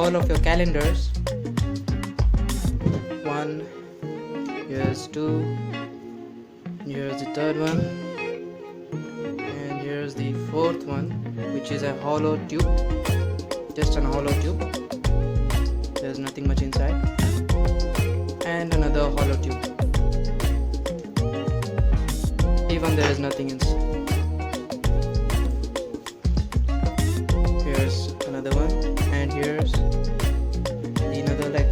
all of your calendars. One, here's two, here's the third one, and here's the fourth one, which is a hollow tube, just a hollow tube. There's nothing much inside. And another hollow tube. Even there is nothing inside. Here's another one, and here's the another leg.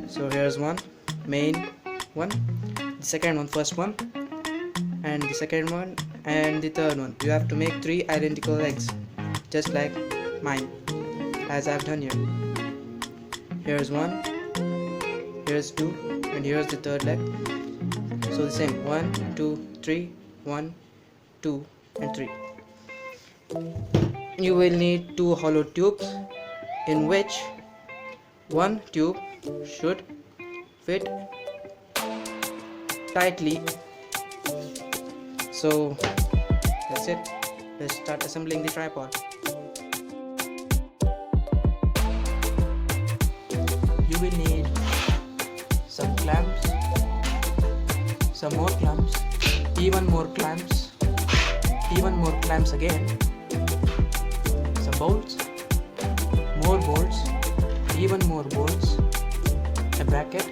So here's one, main one, the second one, first one, and the second one, and the third one. You have to make 3 identical legs, just like mine, as I've done here. Here's one, here's two, and here's the third leg. So the same, 1 2 3, 1 2 and 3. You will need 2 hollow tubes, in which one tube should fit tightly. So that's it. Let's start assembling the tripod. You will need some clamps, some more clamps, even more clamps, even more clamps again, some bolts, more bolts, even more bolts, a bracket,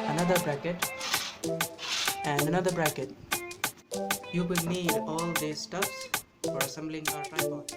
another bracket, and another bracket. You will need all these stuffs for assembling our tripod.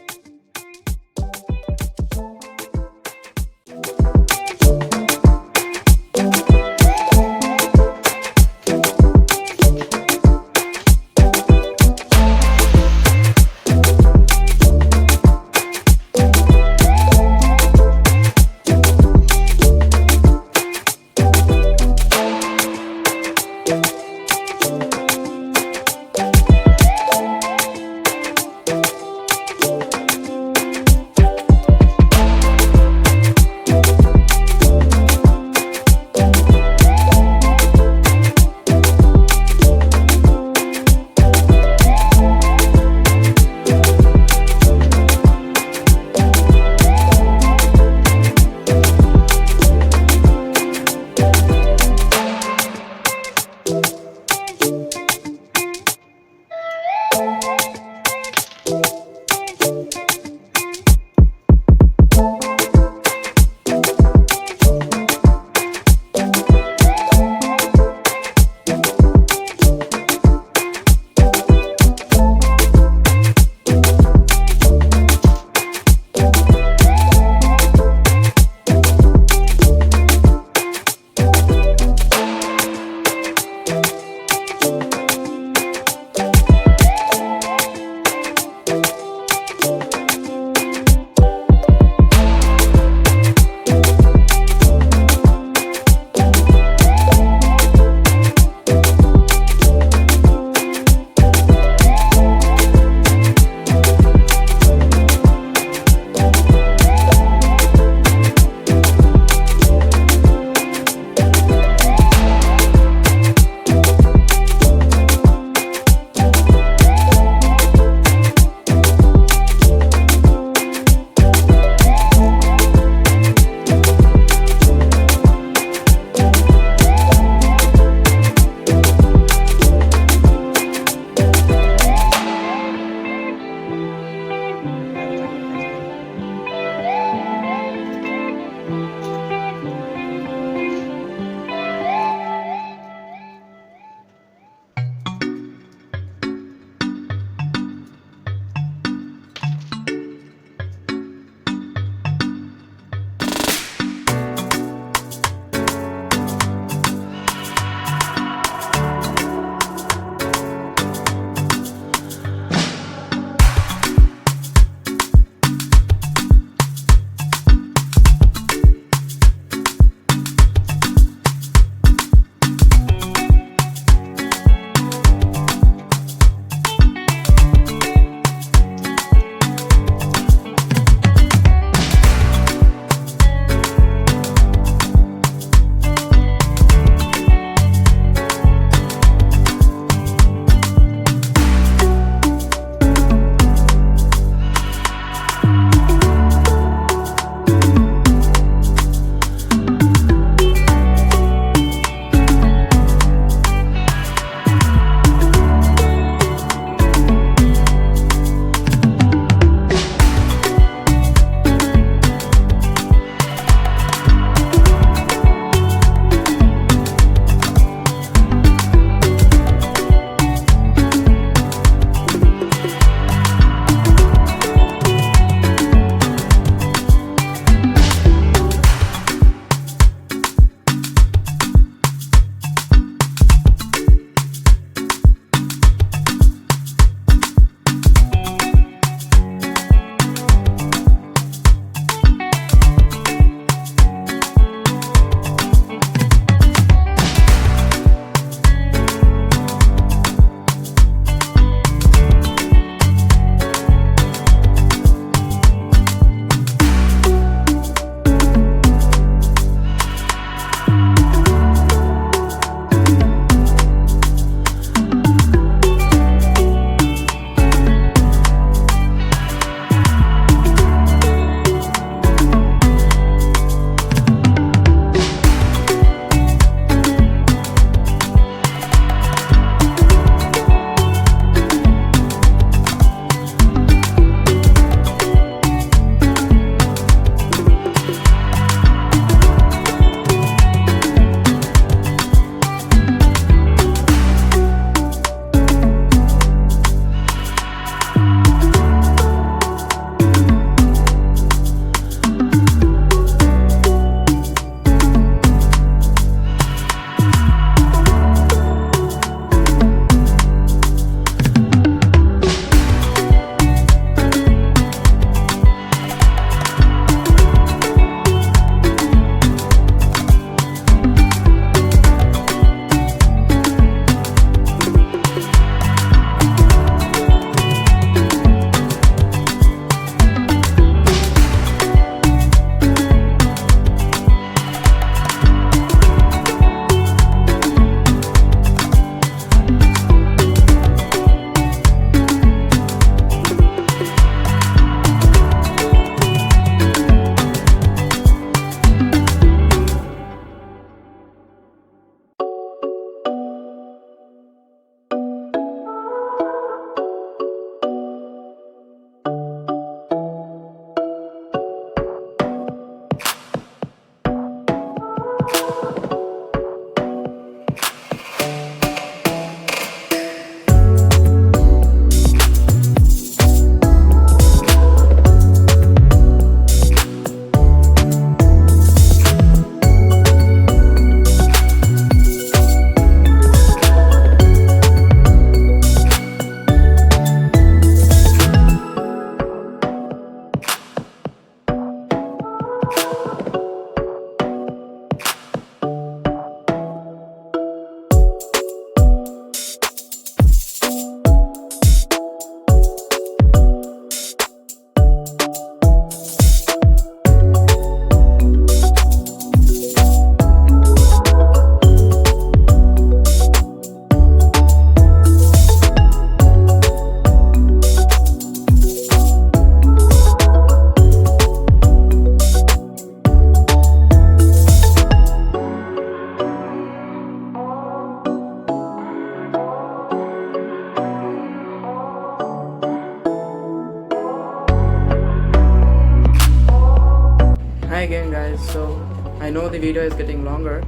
video is getting longer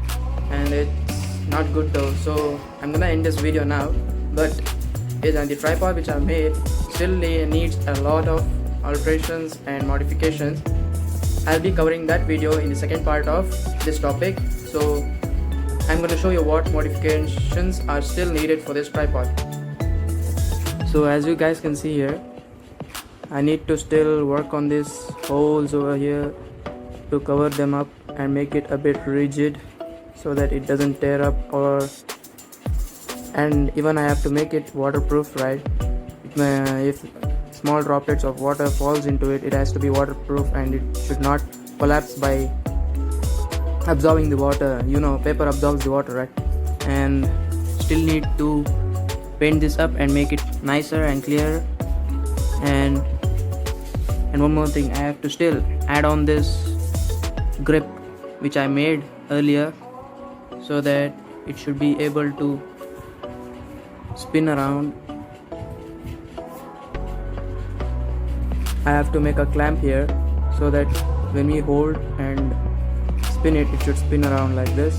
and it's not good though, so I'm gonna end this video now. But the tripod which I made still needs a lot of alterations and modifications. I'll be covering that video in the second part of this topic. So I'm going to show you what modifications are still needed for this tripod. So as you guys can see here, I need to still work on these holes over here to cover them up and make it a bit rigid so that it doesn't tear up, and even I have to make it waterproof, right? If small droplets of water falls into it, it has to be waterproof and it should not collapse by absorbing the water. You know, paper absorbs the water, right? And still need to paint this up and make it nicer and clearer. And one more thing, I have to still add on this grip which I made earlier so that it should be able to spin around. I have to make a clamp here so that when we hold and spin it, it should spin around like this.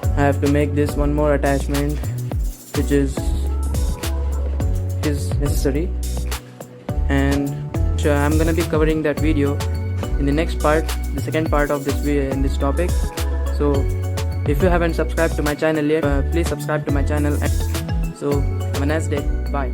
I have to make this one more attachment which is necessary, and I'm gonna be covering that video in the next part, the second part of this video in this topic. So if you haven't subscribed to my channel yet, please subscribe to my channel. So have a nice day. Bye.